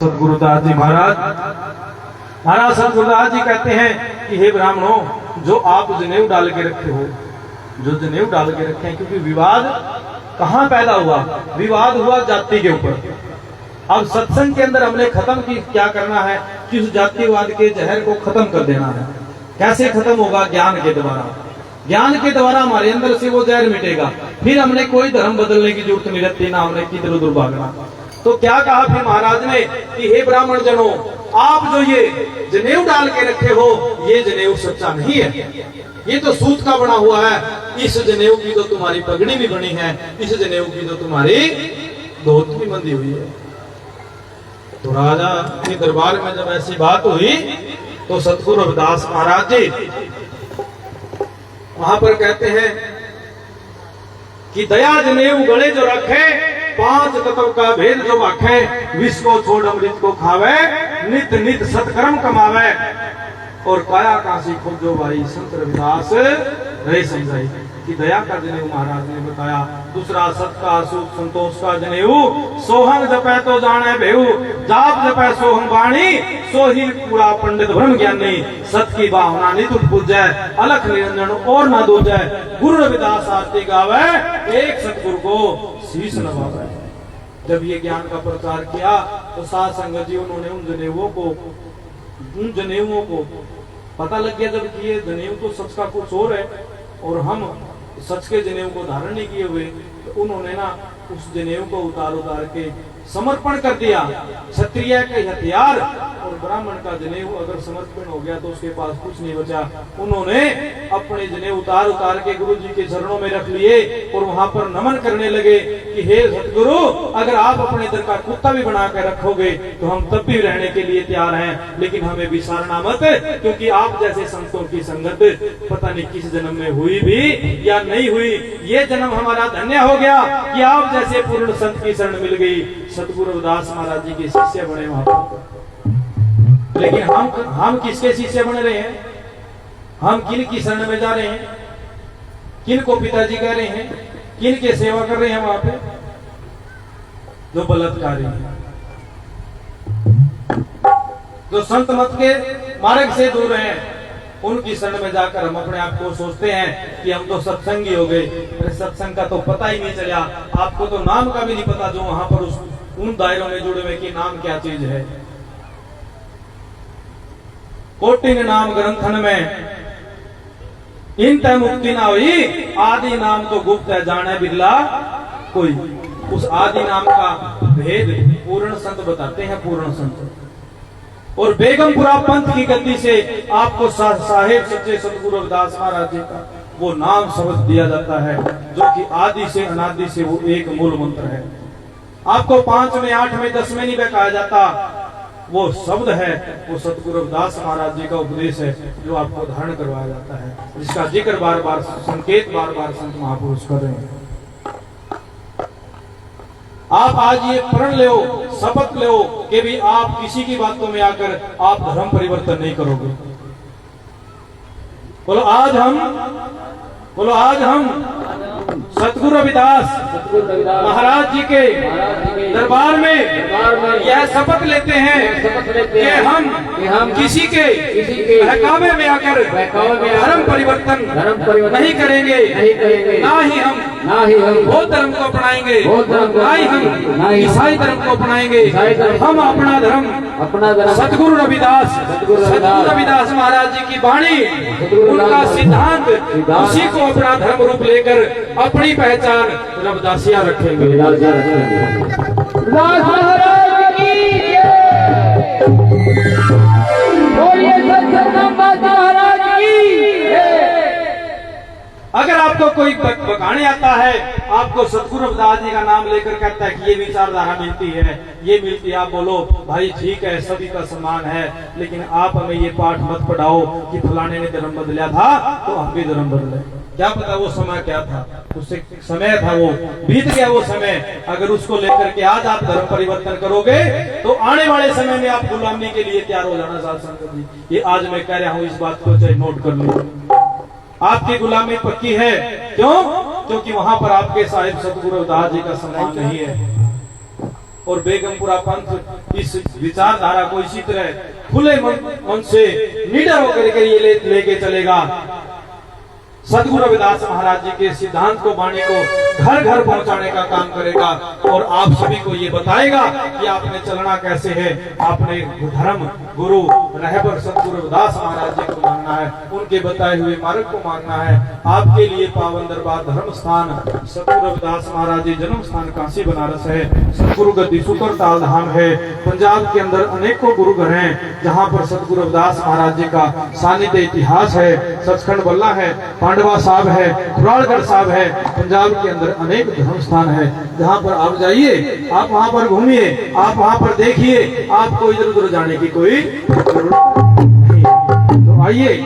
सतगुरुदास जी महाराज सतगुरुदास जी कहते हैं कि हे ब्राह्मणों, जो आप जनेऊ डाल के रखे हो, जो जनेऊ डाल के रखे हैं, क्योंकि विवाद कहाँ पैदा हुआ? विवाद हुआ जाति के ऊपर। अब सत्संग के अंदर हमने खत्म की क्या करना है कि उस जातिवाद के जहर को खत्म कर देना है। कैसे खत्म होगा? ज्ञान के द्वारा। ज्ञान के द्वारा हमारे अंदर से वो जहर मिटेगा। फिर हमने कोई धर्म बदलने की जरूरत नहीं रहती, ना हमने किधर उधर भागना। तो क्या कहा फिर महाराज ने कि हे ब्राह्मण जनों, आप जो ये जनेऊ डाल के रखे हो, ये जनेऊ सच्चा नहीं है, ये तो सूत का बना हुआ है। इस जनेऊ की तो तुम्हारी पगड़ी भी बनी है, इस जनेऊ की तो तुम्हारी धोती भी बंधी हुई है। तो राजा के दरबार में जब ऐसी बात हुई तो सतगुरु रविदास महाराज जी वहां पर कहते हैं कि दया जनेऊ गले जो रखे, पांच तत्व का भेद जो आखे, विष को छोड़ अमृत को खावे, नित नित सत्कर्म कमावे, और काया काशी खुद जो भाई संत रविदास रहे समझाई। कि दया का जनेऊ महाराज ने बताया। दूसरा सत का सुख संतोष का जनेऊ, सोहन जपै तो जाने भेऊ, जाप जपै सोहन वाणी, सोही पूरा पंडित ब्रह्म ज्ञानी, सत की भावना नित पूजै, अलख निरंजन और न दूजै, गुरु रविदास आरती गावे, एक सतगुरु को शीश नवावे। जब ये ज्ञान का प्रचार किया तो साध संगत जी उन्होंने उन जनेऊओं को पता लग गया जब कि ये जनेऊ तो सच का कुछ और है और हम सच के जनेऊ को धारण नहीं किए हुए, तो उन्होंने ना उस जनेऊ को उतार के समर्पण कर दिया। क्षत्रिय के हथियार और ब्राह्मण का जनेऊ अगर समर्पण हो गया तो उसके पास कुछ नहीं बचा। उन्होंने अपने जनेऊ उतार के गुरु जी के चरणों में रख लिए और वहां पर नमन करने लगे कि हे सतगुरु, अगर आप अपने दर का कुत्ता भी बना कर रखोगे तो हम तब भी रहने के लिए तैयार हैं, लेकिन हमें विसारना मत, क्योंकि आप जैसे संतों की संगत पता नहीं किस जन्म में हुई भी या नहीं हुई। ये जन्म हमारा धन्य हो गया कि आप जैसे पूर्ण संत की शरण मिल गई। सतगुरु रविदास महाराज जी के शिष्य बने वहां पर। लेकिन हम किसके शिष्य बन रहे हैं? हम किन की शरण में जा रहे हैं? किन को पिताजी कह रहे हैं? किन के सेवा कर रहे हैं वहां पे? जो बलात्कारी हैं, जो संत मत के मार्ग से दूर हैं, उनकी शरण में जाकर हम अपने आप को सोचते हैं कि हम तो सत्संगी हो गए। सत्संग का तो पता ही नहीं चला। आपको तो नाम का भी नहीं पता जो वहां पर उन दायरों में जुड़े हुए कि नाम क्या चीज है। कोटिन नाम ग्रंथन में इन तय मुक्ति ना हुई, आदि नाम तो गुप्त है जाने बिरला कोई। उस आदि नाम का भेद पूर्ण संत बताते हैं, पूर्ण संत। और बेगमपुरा पंथ की गद्दी से आपको साहेब सच्चे सतगुरु रविदास महाराज जी का वो नाम शब्द दिया जाता है, जो कि आदि से अनादि से वो एक मूल मंत्र है। आपको 5 में 8 में 10 में नहीं बकाया जाता। वो शब्द है, वो सतगुरु रविदास महाराज जी का उपदेश है जो आपको धारण करवाया जाता है, जिसका जिक्र बार बार संकेत बार बार संत महापुरुष कर रहे हैं। आप आज ये प्रण लो, शपथ लो कि भी आप किसी की बातों में आकर आप धर्म परिवर्तन नहीं करोगे। बोलो आज हम सतगुरु रविदास महाराज जी के दरबार में यह शपथ लेते हैं कि हम किसी के बहकावे में आकर धर्म परिवर्तन नहीं करेंगे, ना ही हम बौद्ध धर्म को अपनाएंगे, ना ही हम ईसाई धर्म को अपनाएंगे। हम अपना धर्म सतगुरु रविदास महाराज जी की वाणी, उनका सिद्धांत, उसी को अपना धर्म रूप लेकर अपनी पहचान रविदासिया रखेंगे। अगर आपको कोई बकाने आता है, आपको सतगुरु रविदास जी का नाम लेकर कहता है कि ये विचारधारा मिलती है, ये मिलती है, आप बोलो भाई ठीक है, सभी का सम्मान है, लेकिन आप हमें ये पाठ मत पढ़ाओ कि फलाने ने धर्म बदला था तो हम भी धर्म बदले। क्या पता वो समय क्या था, उससे समय था, वो बीत गया वो समय। अगर उसको लेकर के आज आप धर्म परिवर्तन करोगे तो आने वाले समय में आप गुलामी के लिए तैयार हो जाना। साथ संगत जी, ये आज मैं कह रहा हूँ, इस बात को चाहे नोट कर लो। आपकी गुलामी पक्की है। क्यों? क्योंकि वहां पर आपके साहिब सतगुरु रविदास जी का सम्मान नहीं है। और बेगमपुरा पंथ इस विचारधारा को इसी तरह खुले मन से निडर होकर के ये लेके चलेगा। सदगुरु रविदास महाराज जी के सिद्धांत को, वाणी को घर घर पहुंचाने का काम करेगा और आप सभी को ये बताएगा कि आपने चलना कैसे है। आपने धर्म गुरु रहबर सदगुरु रविदास महाराज जी को मानना है, उनके बताए हुए मार्ग को मानना है। आपके लिए पावन दरबार धर्म स्थान सदगुरु रविदास महाराज जी जन्म स्थान काशी बनारस है। सदगुरु गद्दी सुकर ताल धाम है। पंजाब के अंदर अनेकों गुरु घर हैं जहाँ पर सदगुरु रविदास महाराज जी का सानिध्य इतिहास है। सचखंड बल्ला है, पांडवा साहब है, खुराड़गढ़ साहब है। पंजाब के अंदर अनेक धर्म स्थान है जहाँ पर आप जाइए, आप वहाँ पर घूमिए, आप वहाँ पर देखिए, आपको इधर उधर जाने की कोई जरूरत नहीं। तो आइए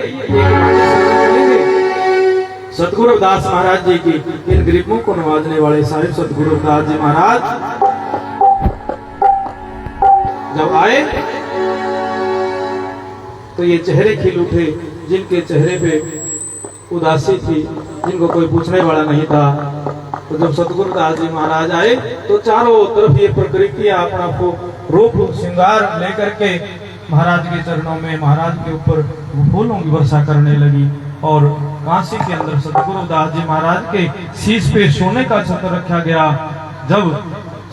सदगुरु रविदास महाराज जी की इन गरीबों को नवाजने वाले साहिब सदगुरु रविदास जी महाराज जब आए तो ये चेहरे खिल उठे जिनके चेहरे पे उदासी थी, जिनको कोई पूछने वाला नहीं था। तो जब सदगुरु दास जी महाराज आए तो चारों तरफ ये प्रकृति अपना रूप श्रृंगार लेकर के महाराज के चरणों में, महाराज के ऊपर फूलों की वर्षा करने लगी। और काशी के अंदर सदगुरु दास जी महाराज के शीश पे सोने का छत्र रखा गया। जब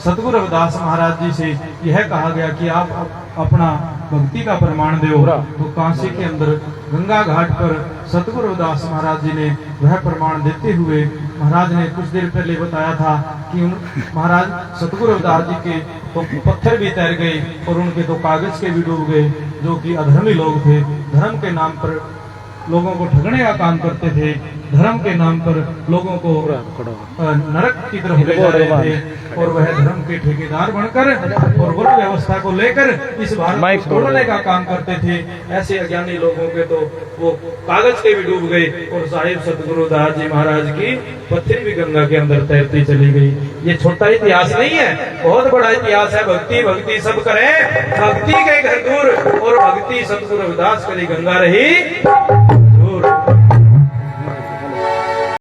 सदगुरु रविदास महाराज जी से यह कहा गया कि आप अपना भक्ति का प्रमाण दो, तो काशी के अंदर गंगा घाट पर सदगुरु रविदास महाराज जी ने वह प्रमाण देते हुए, महाराज ने कुछ देर पहले बताया था कि महाराज सदगुरु रविदास जी के तो पत्थर भी तैर गए और उनके तो कागज के भी डूब गए, जो कि अधर्मी लोग थे। धर्म के नाम पर लोगों को ठगने का काम करते थे, धर्म के नाम पर लोगों को नरक की तरफ ले जा रहे थे और वह धर्म के ठेकेदार बनकर और वर्ण व्यवस्था को लेकर इस भारत को तोड़ने का काम करते थे। ऐसे अज्ञानी लोगों के तो वो कागज के भी डूब गए और साहिब सदगुरु दास जी महाराज की पत्थर भी गंगा के अंदर तैरती चली गई। ये छोटा इतिहास नहीं है, बहुत बड़ा इतिहास है। भक्ति भक्ति सब करे, भक्ति के घर दूर और भक्ति सदगुरु रविदास करी गंगा रही।